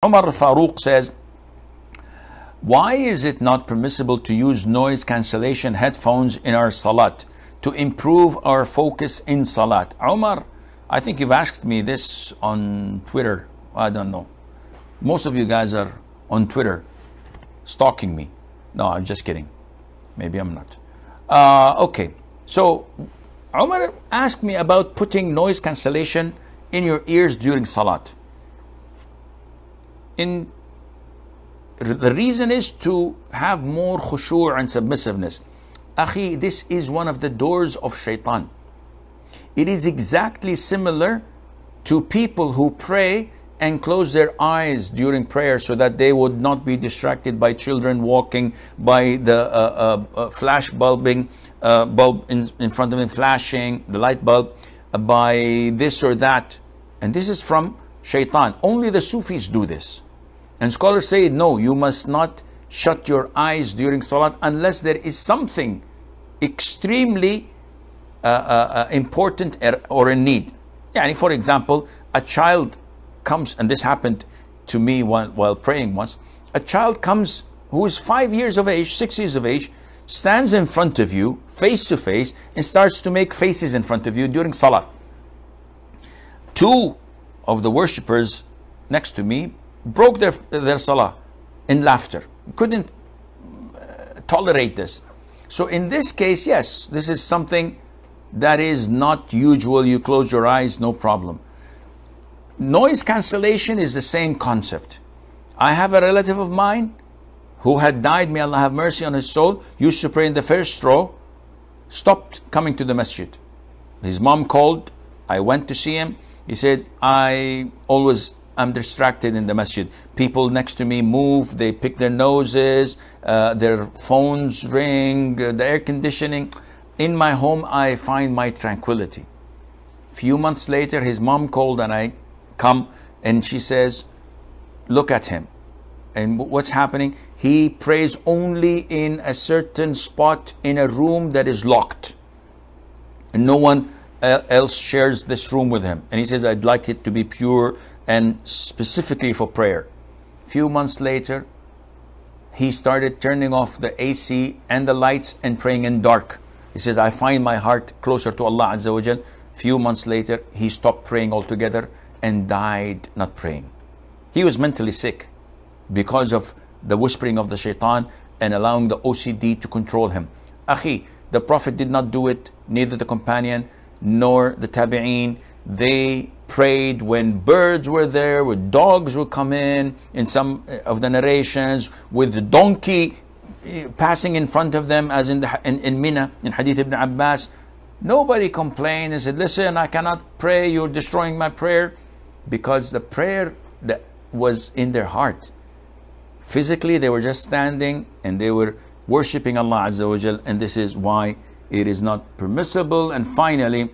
Umar Farooq says, why is it not permissible to use noise cancellation headphones in our salat to improve our focus in salat? Umar, I think you've asked me this on Twitter. I don't know. Most of you guys are on Twitter stalking me. No, I'm just kidding. Maybe I'm not. Okay, so Umar asked me about putting noise cancellation in your ears during salat. The reason is to have more khushu' and submissiveness. Akhi, this is one of the doors of shaitan. It is exactly similar to people who pray and close their eyes during prayer so that they would not be distracted by children walking, by the flash bulbing, bulb in front of them flashing, the light bulb, by this or that. And this is from shaitan. Only the Sufis do this. And scholars say, no, you must not shut your eyes during salat unless there is something extremely important or a need. Yani, for example, a child comes, and this happened to me while praying once. A child comes who is 5 years of age, 6 years of age, stands in front of you, face to face, and starts to make faces in front of you during salah. Two of the worshippers next to me broke their salah in laughter. Couldn't tolerate this. So in this case, yes, this is something that is not usual. You close your eyes, no problem. Noise cancellation is the same concept. I have a relative of mine who had died, may Allah have mercy on his soul, used to pray in the first row, stopped coming to the masjid. His mom called, I went to see him. He said, I'm distracted in the masjid. People next to me move, they pick their noses, their phones ring, the air conditioning. In my home, I find my tranquility. Few months later, his mom called and I come and she says, look at him. And what's happening? He prays only in a certain spot in a room that is locked. And no one else shares this room with him. And he says, I'd like it to be pure and specifically for prayer. Few months later, he started turning off the AC and the lights and praying in dark. He says, I find my heart closer to Allah Azza wa Jal. Few months later, he stopped praying altogether and died not praying. He was mentally sick because of the whispering of the shaitan and allowing the OCD to control him. Akhi, the Prophet did not do it, neither the companion nor the tabi'een. They prayed when birds were there, when dogs would come in some of the narrations, with the donkey passing in front of them, as in Mina, in Hadith Ibn Abbas. Nobody complained and said, listen, I cannot pray, you're destroying my prayer, because the prayer that was in their heart. Physically, they were just standing and they were worshipping Allah Azza wa Jal, and this is why it is not permissible. And finally,